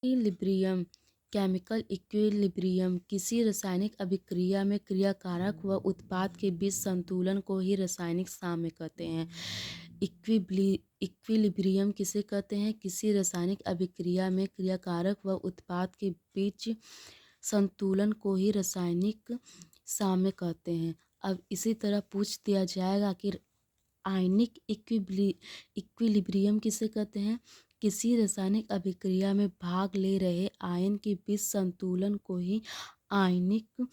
Equilibrium chemical equilibrium किसी रासायनिक अभिक्रिया में क्रियाकारक व उत्पाद के बीच संतुलन को ही रासायनिक साम्य कहते हैं। इक्विलिब्रियम किसे कहते हैं? किसी रासायनिक अभिक्रिया में क्रियाकारक व उत्पाद के बीच संतुलन को ही रासायनिक साम्य कहते हैं। अब इसी तरह पूछ दिया जाएगा कि आयनिक इक्विलिब्रियम किसे कहते हैं? किसी रासायनिक अभिक्रिया में भाग ले रहे आयन के बीच संतुलन को ही आयनिक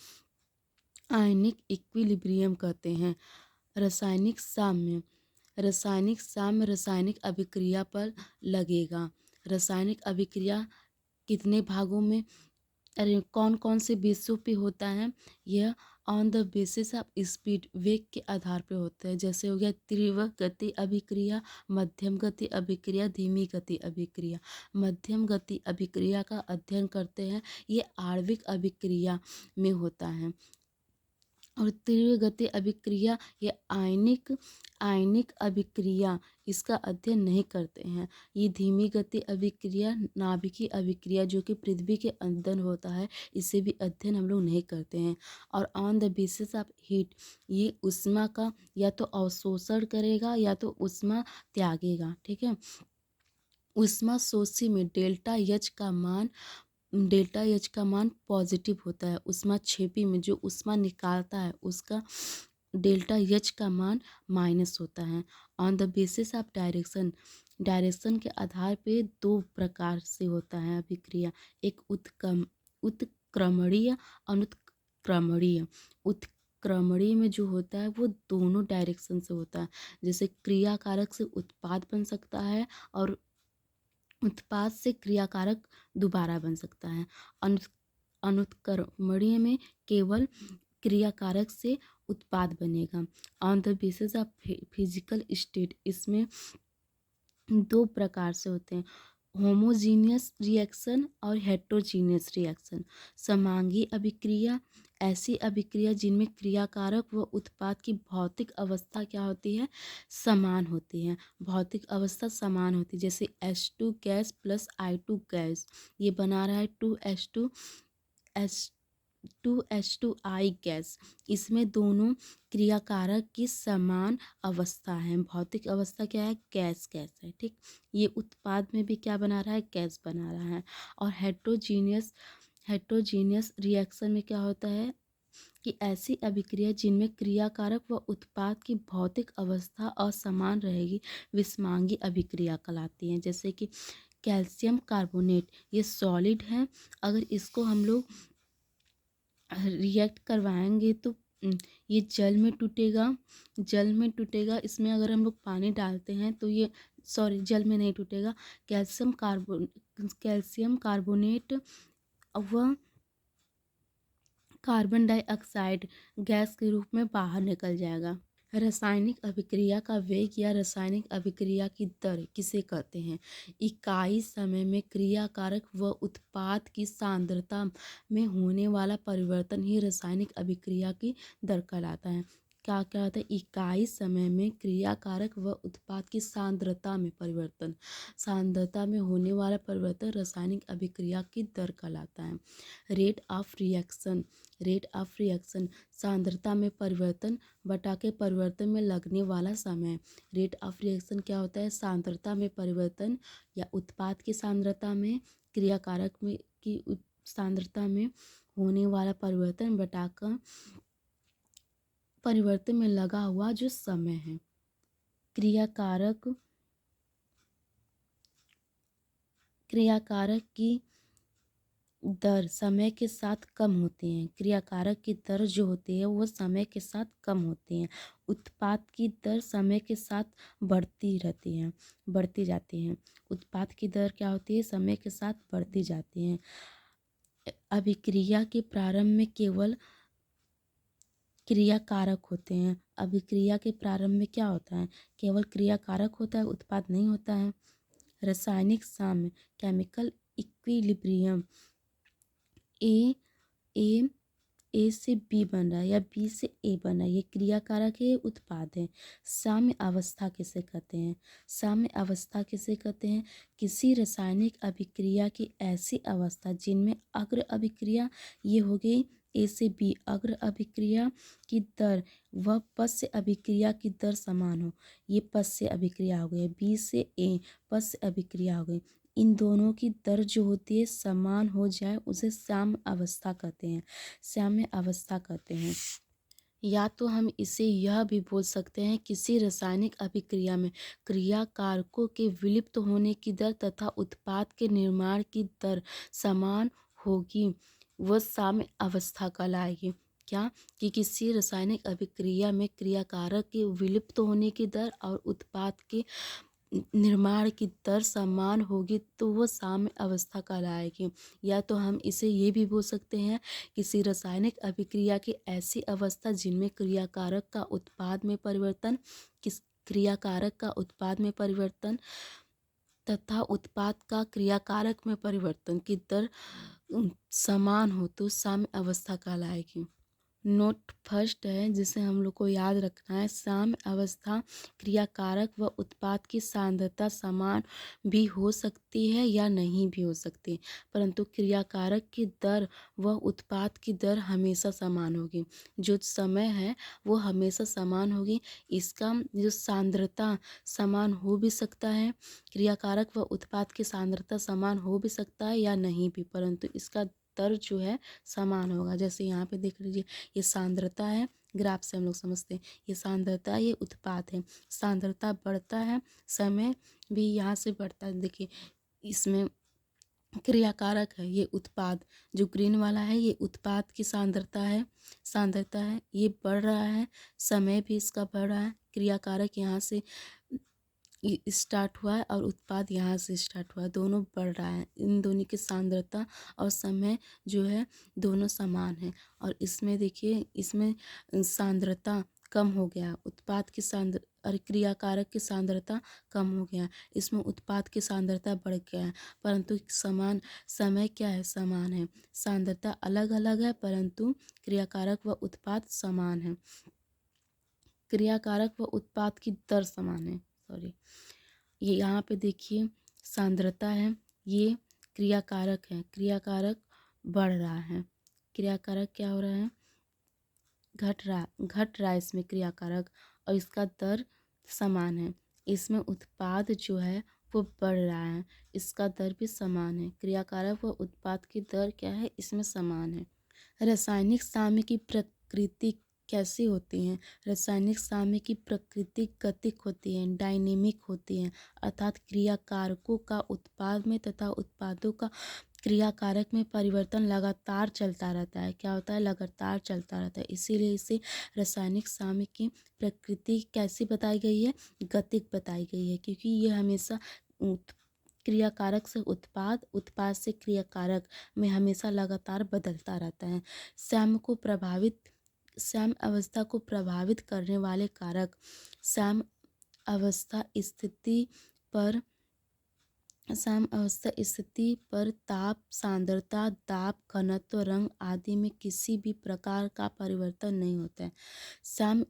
आयनिक इक्विलिब्रियम कहते हैं। रासायनिक साम्य रासायनिक अभिक्रिया पर लगेगा। रासायनिक अभिक्रिया कितने भागों में, अरे कौन कौन से बेसों पे होता है? यह on the basis of speed, वेग के आधार पे होता है। जैसे हो गया तीव्र गति अभिक्रिया, मध्यम गति अभिक्रिया, धीमी गति अभिक्रिया। मध्यम गति अभिक्रिया का अध्ययन करते हैं, ये आणविक अभिक्रिया में होता है। और तीव्र गति अभिक्रिया ये आयनिक अभिक्रिया, इसका अध्ययन नहीं करते हैं। ये धीमी गति अभिक्रिया, नाभिकीय अभिक्रिया जो कि पृथ्वी के अंदर होता है, इसे भी अध्ययन हम लोग नहीं करते हैं। और on the basis of heat, ये ऊष्मा का या तो अवशोषण करेगा या तो ऊष्मा त्यागेगा। ठीक है। ऊष्मा शोषी में डेल्टा एच का मान पॉजिटिव होता है। ऊष्मा छेपी में जो ऊष्मा निकालता है उसका डेल्टा एच का मान माइनस होता है। On the basis of direction के आधार पे दो प्रकार से होता है अभिक्रिया, एक उत्क्रमणीय, अनुत्क्रमणीय। उत्क्रमणीय में जो होता है वो दोनों डायरेक्शन से होता है। जैसे क्रियाकारक से उत्पाद बन सकता है और उत्पाद से क्रियाकारक दोबारा बन सकता है। अनुत्क्रमणीय में केवल क्रियाकारक से उत्पाद बनेगा। On the basis of physical state, इसमें दो प्रकार से होते हैं, होमोजीनियस रिएक्शन और हेट्रोजीनियस रिएक्शन। समांगी अभिक्रिया, ऐसी अभिक्रिया जिनमें क्रियाकारक व उत्पाद की भौतिक अवस्था क्या होती है? समान होती है। भौतिक अवस्था समान होती है। जैसे H2 gas plus I2 gas, ये बना रहा है 2H2I गैस। इसमें दोनों क्रियाकारक की समान अवस्था है। भौतिक अवस्था क्या है? गैस है। ठीक, ये उत्पाद में भी क्या बना रहा है? गैस बना रहा है। और हेट्रोजीनियस रिएक्शन में क्या होता है कि ऐसी अभिक्रिया जिनमें क्रियाकारक व उत्पाद की भौतिक अवस्था असमान रहेगी, विषमांगी अभिक्रिया कहलाती है। जैसे कि कैल्शियम कार्बोनेट, ये सॉलिड है, अगर इसको हम लोग रिएक्ट करवाएंगे तो ये जल में टूटेगा। इसमें अगर हम लोग पानी डालते हैं तो ये जल में नहीं टूटेगा। कैल्शियम कार्बोनेट व कार्बन डाइऑक्साइड गैस के रूप में बाहर निकल जाएगा। रासायनिक अभिक्रिया का वेग या रासायनिक अभिक्रिया की दर किसे कहते हैं? इकाई समय में क्रियाकारक व उत्पाद की सांद्रता में होने वाला परिवर्तन ही रासायनिक अभिक्रिया की दर कहलाता है। क्या क्या होता है? इकाई समय में क्रियाकारक व उत्पाद की सांद्रता में होने वाला परिवर्तन रासायनिक अभिक्रिया की दर कहलाता है। रेट ऑफ रिएक्शन सांद्रता में परिवर्तन बटा के परिवर्तन में लगने वाला समय। रेट ऑफ रिएक्शन क्या होता है? सांद्रता में परिवर्तन या उत्पाद की सांद्रता में क्रियाकारक में की सांद्रता में होने वाला परिवर्तन बटाकर परिवर्तन में लगा हुआ जो समय है। क्रियाकारक की दर समय के साथ कम होती हैं। क्रियाकारक की दर जो होती है वो समय के साथ कम होती हैं। उत्पाद की दर समय के साथ बढ़ती जाती हैं। उत्पाद की दर क्या होती है? समय के साथ बढ़ती जाती हैं। अभिक्रिया के प्रारंभ में केवल क्रियाकारक होते हैं। अभिक्रिया के प्रारंभ में क्या होता है? केवल क्रियाकारक होता है, उत्पाद नहीं होता है। रासायनिक साम्य केमिकल इक्विलिब्रियम ए ए से बी बन रहा है या बी से ए बन रहा है, ये क्रिया कारक है, ये उत्पाद है। साम्य अवस्था किसे कहते हैं? साम्य अवस्था किसे कहते हैं? किसी रासायनिक अभिक्रिया की ऐसी अवस्था जिनमें अग्र अभिक्रिया, ये हो गई ए से बी, अग्र अभिक्रिया की दर व पश्च अभिक्रिया की दर समान हो, ये पश्च अभिक्रिया हो गई। बी से ए पश्च अभिक्रिया हो गई, इन दोनों की दर जो होती है समान हो जाए उसे साम्य अवस्था कहते हैं, साम्य अवस्था कहते हैं। या तो हम इसे यह भी बोल सकते हैं, किसी रासायनिक अभिक्रिया में क्रिया कारकों के विलुप्त होने की दर तथा उत्पाद के निर्माण की दर समान होगी, वह साम्य अवस्था कहलाएगी। क्या? कि किसी रासायनिक अभिक्रिया में क्रियाकारक के विलुप्त होने की दर और उत्पाद के निर्माण की दर समान होगी तो वो साम्य अवस्था कहलाएगी। या तो हम इसे ये भी बोल सकते हैं, किसी रासायनिक अभिक्रिया की ऐसी अवस्था जिनमें क्रियाकारक का उत्पाद में परिवर्तन, किस क्रियाकारक का उत्पाद में परिवर्तन तथा उत्पाद का क्रियाकारक में परिवर्तन की दर समान हो तो साम्य अवस्था कहलाएगी। नोट फर्स्ट है जिसे हम लोग को याद रखना है, साम्य अवस्था क्रियाकारक व उत्पाद की सांद्रता समान भी हो सकती है या नहीं भी हो सकती, परंतु क्रियाकारक की दर व उत्पाद की दर हमेशा समान होगी। जो समय है वो हमेशा समान होगी। इसका जो सांद्रता समान हो भी सकता है, क्रियाकारक व उत्पाद की सांद्रता समान हो भी सकता है या नहीं भी, परंतु इसका दर जो है समान होगा। जैसे यहाँ पे देख लीजिए, ये सांद्रता है, ग्राफ से हम लोग समझते हैं, ये सांद्रता, ये उत्पाद है। सांद्रता बढ़ता है, समय भी यहाँ से बढ़ता है। देखिए इसमें क्रियाकारक है, ये उत्पाद जो ग्रीन वाला है ये उत्पाद की सांद्रता है, सांद्रता है, ये बढ़ रहा है, समय भी इसका बढ़ रहा है। क्रियाकारक यहाँ से स्टार्ट हुआ है और उत्पाद यहाँ से स्टार्ट हुआ है, दोनों बढ़ रहा है। इन दोनों की सांद्रता और समय जो है दोनों समान है। और इसमें देखिए, इसमें सांद्रता कम हो गया, उत्पाद की और क्रियाकारक की सांद्रता कम हो गया, इसमें उत्पाद की सांद्रता बढ़ गया है, परंतु समान समय क्या है, समान है। सांद्रता अलग अलग है परंतु क्रियाकारक व उत्पाद समान है, क्रियाकारक व उत्पाद की दर समान है। सॉरी, ये यहाँ पे देखिए सांद्रता है, ये क्रियाकारक है, क्रियाकारक बढ़ रहा है, क्रियाकारक क्या हो रहा है, घट रहा है इसमें क्रियाकारक, और इसका दर समान है। इसमें उत्पाद जो है वो बढ़ रहा है, इसका दर भी समान है। क्रियाकारक व उत्पाद की दर क्या है, इसमें समान है। रासायनिक साम्य की प्रकृति कैसी होती हैं? रासायनिक साम्य की प्रकृति गतिक होती है, डायनेमिक होती है, अर्थात क्रियाकारकों का उत्पाद में तथा उत्पादों का क्रियाकारक में परिवर्तन लगातार चलता रहता है। क्या होता है, लगातार चलता रहता है, इसीलिए इसे रासायनिक साम्य की प्रकृति कैसी बताई गई है, गतिक बताई गई है, क्योंकि ये हमेशा क्रियाकारक से उत्पाद, उत्पाद से क्रियाकारक में हमेशा लगातार बदलता रहता है। साम्य अवस्था को प्रभावित करने वाले कारक, साम्य अवस्था स्थिति पर ताप, सांद्रता, दाब, घनत्व, रंग आदि में किसी भी प्रकार का परिवर्तन नहीं होता है। साम्य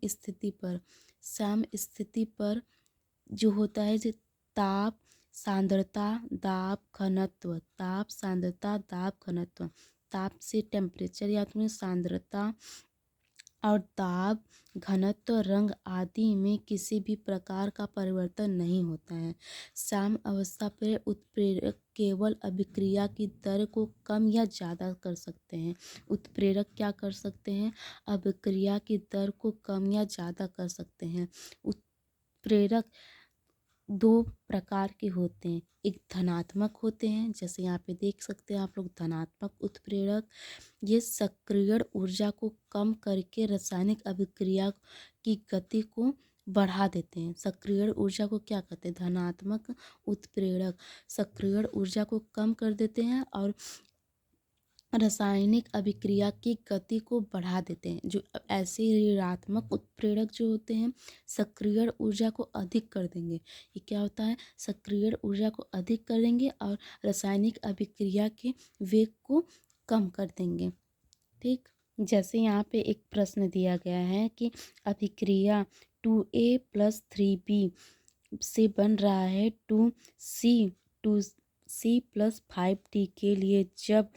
स्थिति पर जो होता है, जो ताप, सांद्रता, दाब, घनत्व, ताप, सांद्रता, दाब, घनत्व, ताप से टेम्परेचर या तुम्हें सांद्रता और दाब, घनत्व, रंग आदि में किसी भी प्रकार का परिवर्तन नहीं होता है। साम्य अवस्था पर उत्प्रेरक केवल अभिक्रिया की दर को कम या ज़्यादा कर सकते हैं। उत्प्रेरक क्या कर सकते हैं, अभिक्रिया की दर को कम या ज़्यादा कर सकते हैं। उत्प्रेरक दो प्रकार के होते हैं, एक धनात्मक होते हैं, जैसे यहाँ पे देख सकते हैं आप लोग धनात्मक उत्प्रेरक, ये सक्रियण ऊर्जा को कम करके रासायनिक अभिक्रिया की गति को बढ़ा देते हैं। सक्रियण ऊर्जा को क्या कहते हैं, धनात्मक उत्प्रेरक सक्रियण ऊर्जा को कम कर देते हैं और रासायनिक अभिक्रिया की गति को बढ़ा देते हैं। जो ऐसे ऋणात्मक उत्प्रेरक जो होते हैं, सक्रियण ऊर्जा को अधिक कर देंगे। ये क्या होता है, सक्रियण ऊर्जा को अधिक कर देंगे और रासायनिक अभिक्रिया के वेग को कम कर देंगे। ठीक। जैसे यहाँ पे एक प्रश्न दिया गया है कि अभिक्रिया 2A + 3B से बन रहा है 2C + 5D के लिए जब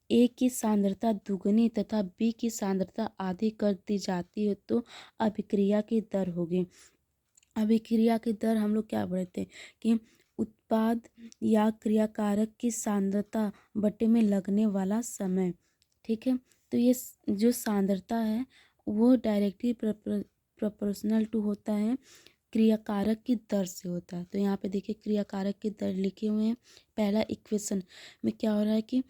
A की सांद्रता दुगनी तथा B की सांद्रता आधी कर दी जाती है तो अभिक्रिया की दर होगी। अभिक्रिया की दर हम लोग क्या पढ़ते हैं कि उत्पाद या क्रियाकारक की सांद्रता बटे में लगने वाला समय। ठीक है, तो ये जो सांद्रता है वो डायरेक्टली प्रोपोर्शनल टू होता है क्रियाकारक की दर से होता है। तो यहाँ पे देखिए क्रियाकारक की दर लिखे हुए हैं। पहला इक्वेशन में क्या हो रहा है कि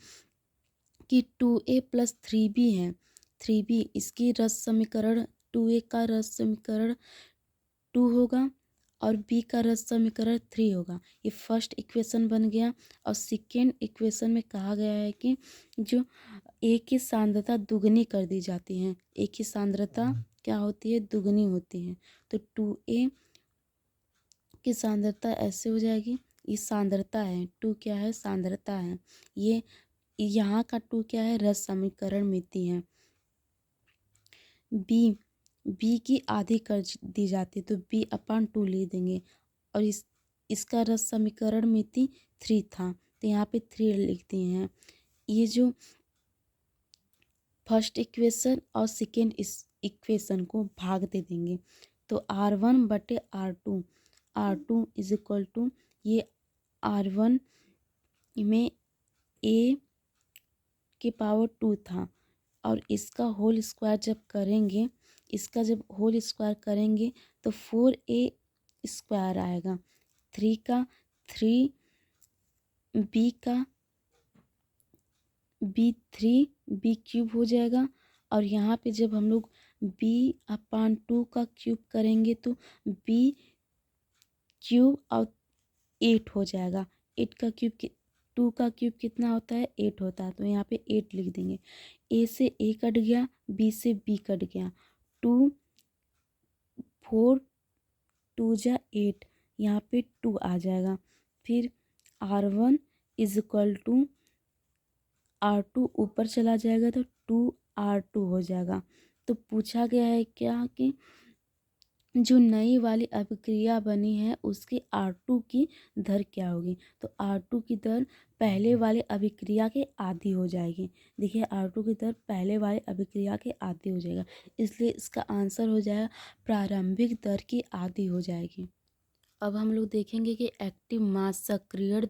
2A + 3B है। 3B इसकी रस समीकरण 2A का रस समीकरण 2 होगा और B का रस समीकरण 3 होगा। ये फर्स्ट इक्वेशन बन गया। और सेकेंड इक्वेशन में कहा गया है कि जो A की सांद्रता दुगनी कर दी जाती है। A की सांद्रता क्या होती है? दुगनी होती है। तो 2A की सांद्रता ऐसे हो जाएगी। ये सांद्रता है, 2 क्या है? सांद्रता है। ये यहाँ का 2 क्या है? रस समीकरण मिति है। बी की आधी कर दी जाती है तो B/2 ले देंगे। और इसका रस समीकरण मिति 3 था तो यहाँ पे 3 लिख दिए हैं। ये जो फर्स्ट इक्वेशन और सेकेंड इस इक्वेशन को भाग दे देंगे तो R1/R2 R2 = ये R1 में A की पावर 2 था और इसका होल स्क्वायर जब करेंगे, इसका जब होल स्क्वायर करेंगे तो 4A² आएगा। 3 का 3 B का B3 हो जाएगा। और यहाँ पे जब हम लोग B/2 का क्यूब करेंगे तो B³ और 8 हो जाएगा। 8 का क्यूब 2 का क्यूब कितना होता है? 8 होता है। तो यहाँ पे 8 लिख देंगे। A से A कट गया, B से B कट गया। 2 4 2 जा 8, यहाँ पे 2 आ जाएगा। फिर R1 = R2 ऊपर चला जाएगा तो 2R2 हो जाएगा। तो पूछा गया है क्या कि जो नई वाली अभिक्रिया बनी है उसकी R2 की दर क्या होगी? तो R2 की दर पहले वाले अभिक्रिया के आधी हो जाएगी। देखिए R2 की दर पहले वाले अभिक्रिया के आधी हो जाएगा, इसलिए इसका आंसर हो जाएगा प्रारंभिक दर की आधी हो जाएगी। अब हम लोग देखेंगे कि एक्टिव मास सक्रिय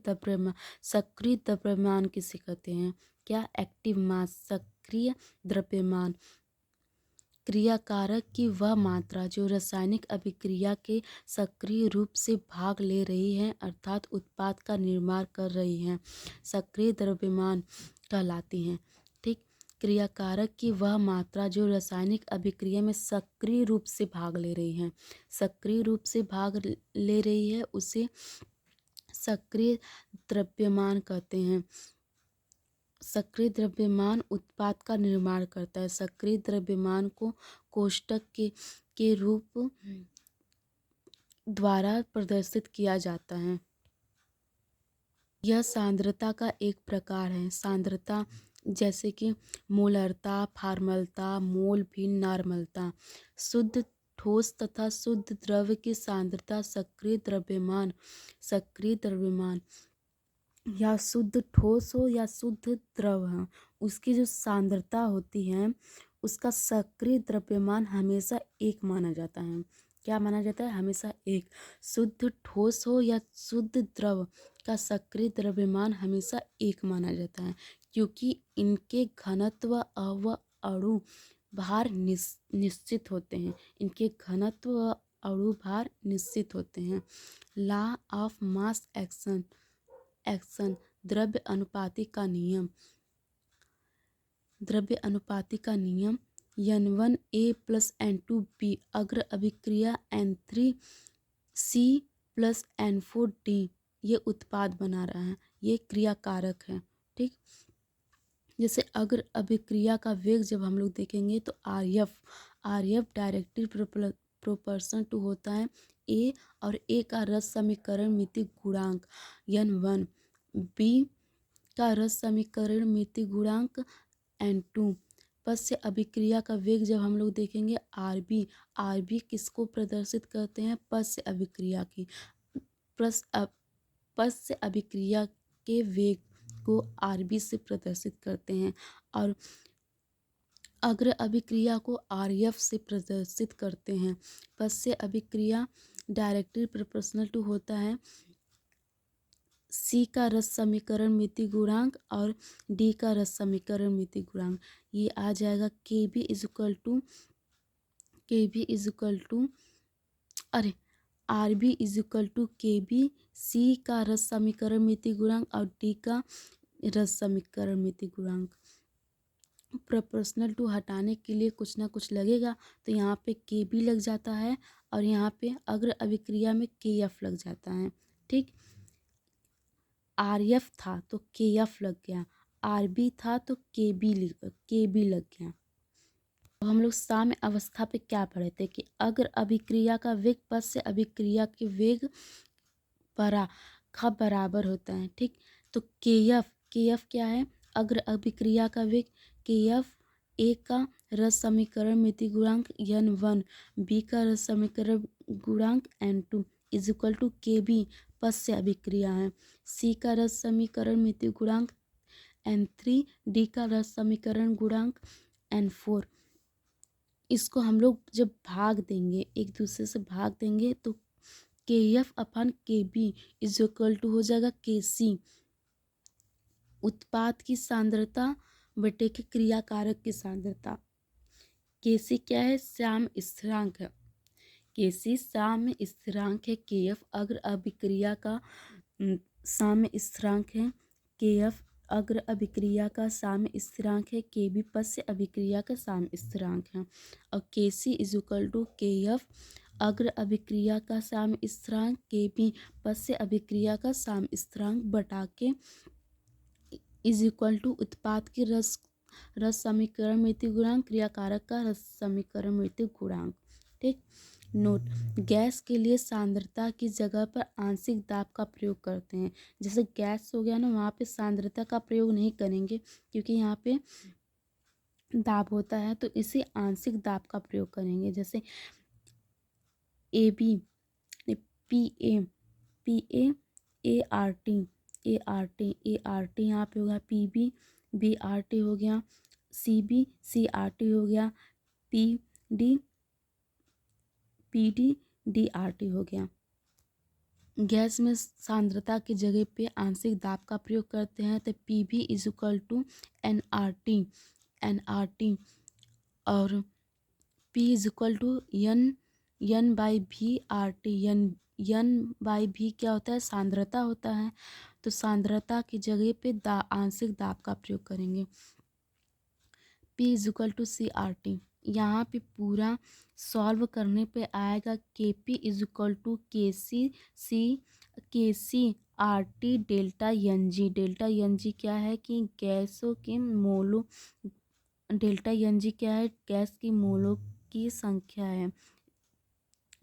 द्रव्यमान किसे कहते हैं। क्या? एक्टिव मास सक्रिय द्रव्यमान क्रियाकारक की वह मात्रा जो रासायनिक अभिक्रिया के सक्रिय रूप से भाग ले रही है अर्थात उत्पाद का निर्माण कर रही है, सक्रिय द्रव्यमान कहलाती हैं। ठीक, क्रियाकारक की वह मात्रा जो रासायनिक अभिक्रिया में सक्रिय रूप से भाग ले रही है, सक्रिय रूप से भाग ले रही है उसे सक्रिय द्रव्यमान कहते हैं। सक्रिय द्रव्यमान उत्पाद का निर्माण करता है। सक्रिय द्रव्यमान को कोष्ठक के रूप द्वारा प्रदर्शित किया जाता है। यह सांद्रता का एक प्रकार है। सांद्रता जैसे कि मोलरता, फॉर्मलता, मोल भिन्न, नॉर्मलता। शुद्ध ठोस तथा शुद्ध द्रव की सांद्रता सक्रिय द्रव्यमान या शुद्ध ठोस हो या शुद्ध द्रव हो, उसकी जो सांद्रता होती है उसका सक्रिय द्रव्यमान हमेशा एक माना जाता है। क्या माना जाता है? हमेशा एक। शुद्ध ठोस हो या शुद्ध द्रव का सक्रिय द्रव्यमान हमेशा एक माना जाता है क्योंकि इनके घनत्व व अणु भार निश्चित होते हैं। इनके घनत्व व अणु भार निश्चित होते हैं। लॉ ऑफ मास एक्शन द्रव्य अनुपाति का नियम N1A + N2B अग्र अभिक्रिया N3C + N4D ये उत्पाद बना रहा है, ये क्रियाकारक है। ठीक, जैसे अग्र अभिक्रिया का वेग जब हम लोग देखेंगे तो आरएफ डायरेक्टली प्रोपोर्शन टू होता है ए और ए का रस समीकरण मिति गुणांक N1, बी का रस समीकरण मिति गुणांक N2, पश्य अभिक्रिया का वेग जब हम लोग देखेंगे आरबी, आरबी किसको प्रदर्शित करते हैं? पश्य अभिक्रिया की। पश्य अभिक्रिया के वेग को आरबी से प्रदर्शित करते हैं और अग्र अभिक्रिया को आरएफ से प्रदर्शित करते हैं। पश्य अभिक्रिया डायरेक्टली प्रोपोर्शनल टू होता है सी का रस समीकरण मिति गुणांक और डी का रस समीकरण मिति गुणांक। ये आ जाएगा K B is equal to अरे R B is equal to K B, C का रस समीकरण मिति गुणांक और डी का रस समीकरण मिति गुणांक। प्रोपोर्शनल टू हटाने के लिए कुछ ना कुछ लगेगा, तो यहाँ पे के बी लग जाता है और यहाँ पे अग्र अभिक्रिया में के एफ लग जाता है। ठीक, आर एफ था तो के एफ लग गया, आर बी था तो के बी लग गया। तो हम लोग साम्य अवस्था पे क्या पढ़े थे कि अग्र अभिक्रिया का वेग पश्य अभिक्रिया के वेग का बराबर होता है। ठीक, तो के एफ क्या है? अग्र अभिक्रिया का वेग के एफ ए का रस समीकरण मिति गुणांक n1, बी का रस समीकरण गुणांक n2 is equal to K B पश्य अभिक्रिया है, सी का रस समीकरण मिति गुणांक n3, डी का रस समीकरण गुणांक n4। इसको हम लोग जब भाग देंगे, एक दूसरे से भाग देंगे, तो के एफ अपन के बी इज इक्वल टू हो जाएगा के सी उत्पाद की सांद्रता बटे के क्रियाकारक की सांद्रता। के सी क्या है? साम्य स्थिरांक है। के सी साम्य स्थिरांक है। के एफ अग्र अभिक्रिया का साम्य स्थिरांक है। के एफ अग्र अभिक्रिया का साम्य स्थिरांक है। के बी पश्य अभिक्रिया का साम्य स्थिरांक है। और के सी इज इक्वल टू के एफ अग्र अभिक्रिया का साम्य स्थिरांक, के बी पश्य अभिक्रिया का साम्य स्थिरांक बटा के इज इक्वल टू उत्पाद की रस समीकरण मिति गुणांक, क्रियाकारक का रस समीकरण मिति गुणांक। ठीक, नोट, गैस के लिए सांद्रता की जगह पर आंशिक दाब का प्रयोग करते हैं। जैसे गैस हो गया ना, वहाँ पे सांद्रता का प्रयोग नहीं करेंगे क्योंकि यहाँ पे दाब होता है, तो इसे आंशिक दाब का प्रयोग करेंगे। जैसे A B P A R T यहाँ पे हो गया, बी आर टी हो गया, सी आर टी हो गया, P D D R T हो गया। गैस में सांद्रता की जगह पे आंशिक दाब का प्रयोग करते हैं, तो P V is equal to N R T और P is equal to N by V R T. N by V क्या होता है? सांद्रता होता है। तो सांद्रता की जगह पे आंशिक दाब का प्रयोग करेंगे। P is equal to C R T. यहाँ पे पूरा सॉल्व करने पे आएगा के P is equal to K C R T delta N G. Delta N G क्या है कि गैसों के मोलों, डेल्टा एन जी क्या है? गैस की मोलों की संख्या है।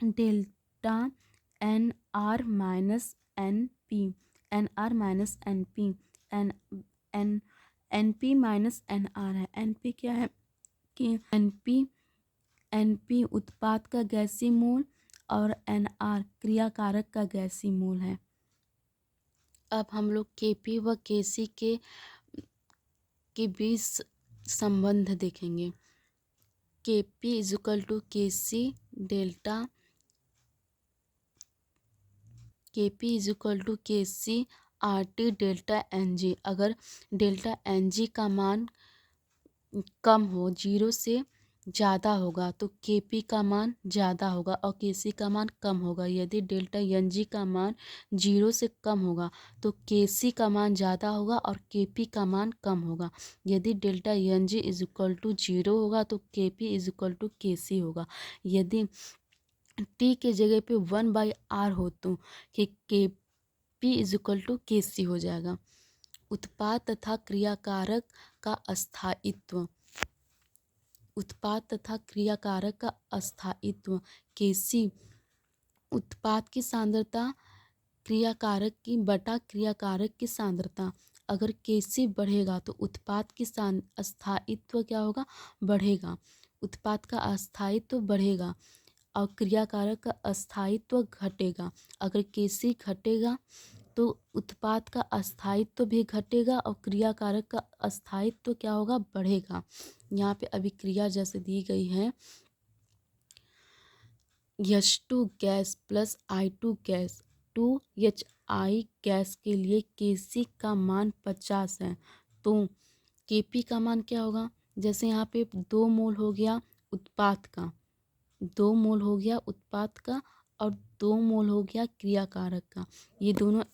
Delta N R minus N P N P minus N R है। एन पी क्या है कि एन पी उत्पाद का गैसीय मोल और एन आर क्रियाकारक का गैसीय मोल है। अब हम लोग के पी व के सी के बीच संबंध देखेंगे। के P is equal to K C delta, K P is equal to K C R T delta N G. अगर डेल्टा एन जी का मान कम हो, 0 से ज़्यादा होगा, तो के पी का मान ज़्यादा होगा और के सी का मान कम होगा। यदि डेल्टा एन जी का मान 0 से कम होगा तो के सी का मान ज़्यादा होगा और के पी का मान कम होगा। यदि delta N G is equal to 0 होगा तो के P is equal to K सी होगा। यदि टी के जगह पे 1/r हो तो के P is equal to K सी हो जाएगा। उत्पाद तथा क्रियाकारक का अस्थायित्व, उत्पाद तथा क्रियाकारक का अस्थायित्व। के सी उत्पाद की सांद्रता क्रियाकारक की बटा क्रियाकारक की सांद्रता। अगर Kc बढ़ेगा तो उत्पाद की अस्थायित्व क्या होगा, बढ़ेगा। उत्पाद का अस्थायित्व बढ़ेगा और क्रियाकारक का अस्थायित्व घटेगा। अगर Kc घटेगा तो उत्पाद का अस्थायित्व भी घटेगा और क्रियाकारक का अस्थायित्व क्या होगा, बढ़ेगा। यहाँ पे अभिक्रिया जैसे दी गई है, H2 gas plus I2 gas 2HI gas के लिए Kc का मान 50 है, तो Kp का मान क्या होगा। जैसे यहाँ पे 2 मोल हो गया उत्पाद का, 2 मोल हो गया उत्पाद का और 2 मोल हो गया क्रियाकारक का, ये दोनों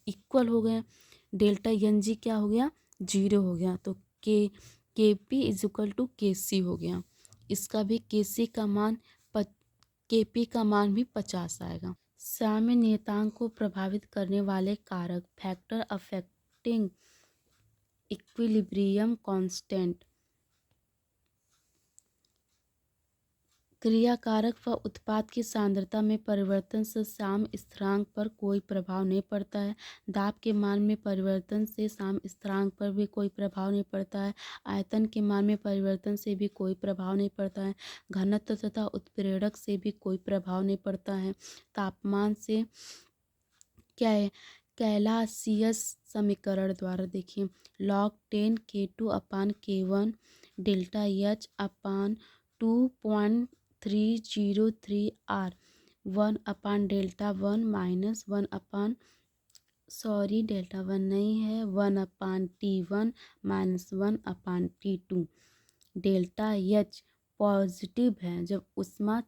इक्वल हो गए। डेल्टा Ng क्या हो गया, 0 हो गया, तो Kp is equal to Kc हो गया। इसका भी Kp का मान भी 50 आएगा। साम्य नियतांक को प्रभावित करने वाले कारक, फैक्टर अफेक्टिंग इक्विलिब्रियम कांस्टेंट। क्रियाकारक व उत्पाद की सांद्रता में परिवर्तन से साम्य स्थिरांक पर कोई प्रभाव नहीं पड़ता है। दाब के मान में परिवर्तन से साम्य स्थिरांक पर भी कोई प्रभाव नहीं पड़ता है। आयतन के मान में परिवर्तन से भी कोई प्रभाव नहीं पड़ता है। घनत्व तथा उत्प्रेरक से भी कोई प्रभाव नहीं पड़ता है। तापमान से क्या है, कैलासियस समीकरण द्वारा देखिए, log 10 K2 अपान K1 डेल्टा H अपान 2.303 R 1 अपान डेल्टा 1 माइनस 1 अपान डेल्टा 1 नहीं है, 1 अपान T1 माइनस 1 अपान T2। डेल्टा H पॉजिटिव है जब ऊष्मा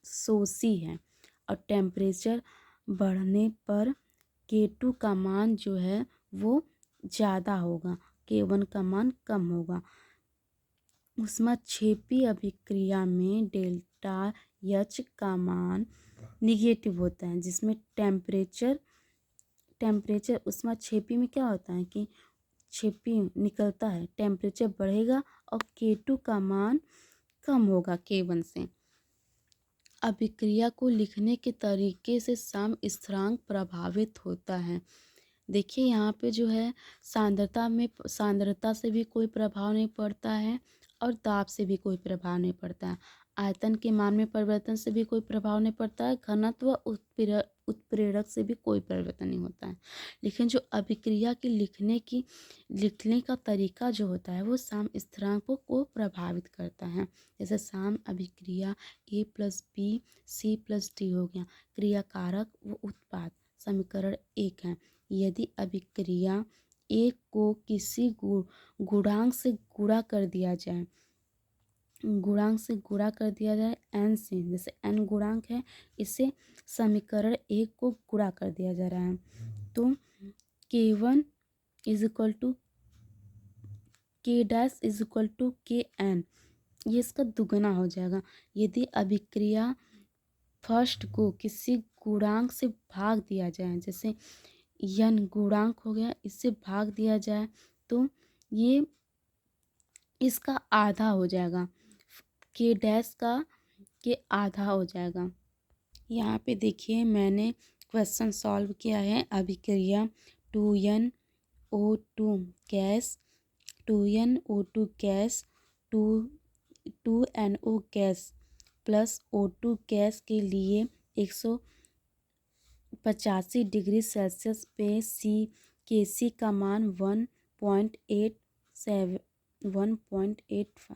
शोषी है और टेम्परेचर बढ़ने पर K2 का मान जो है वो ज़्यादा होगा, K1 का मान कम होगा। ऊष्माक्षेपी अभिक्रिया में डेल्टा H का मान निगेटिव होता है, जिसमें टेम्परेचर ऊष्माक्षेपी में क्या होता है कि क्षेपी निकलता है, टेम्परेचर बढ़ेगा और K2 का मान कम होगा K1 से। अभिक्रिया को लिखने के तरीके से साम्य स्थिरांक प्रभावित होता है। देखिए यहाँ पे जो है सांद्रता से भी कोई प्रभाव नहीं पड़ता है और दाब से भी कोई प्रभाव नहीं पड़ता है। आयतन के मान में परिवर्तन से भी कोई प्रभाव नहीं पड़ता है। घनत्व उत्प्रेरक से भी कोई परिवर्तन नहीं होता है। लेकिन जो अभिक्रिया की लिखने का तरीका जो होता है वो साम्य स्थिरांक को प्रभावित करता है। जैसे साम्य अभिक्रिया A+B+C+D हो गया। क्रियाकारक व उत्पाद समीकरण 1 है। यदि अभिक्रिया एक को किसी गुणांक से गुणा कर दिया जाए n से, जैसे n गुणांक है, इसे समीकरण 1 को गुणा कर दिया जा रहा है, तो K1 is equal to K' is equal to Kn, ये इसका दुगना हो जाएगा। यदि अभिक्रिया फर्स्ट को किसी गुणांक से भाग दिया जाए, जैसे n गुणांक हो गया, इससे भाग दिया जाए तो ये इसका आधा हो जाएगा, K' का के आधा हो जाएगा। यहाँ पे देखिए मैंने क्वेश्चन सॉल्व किया है। अभिक्रिया 2NO2 gas 2NO gas plus O2 gas के लिए 185 डिग्री सेल्सियस पे Kc का मान 1.85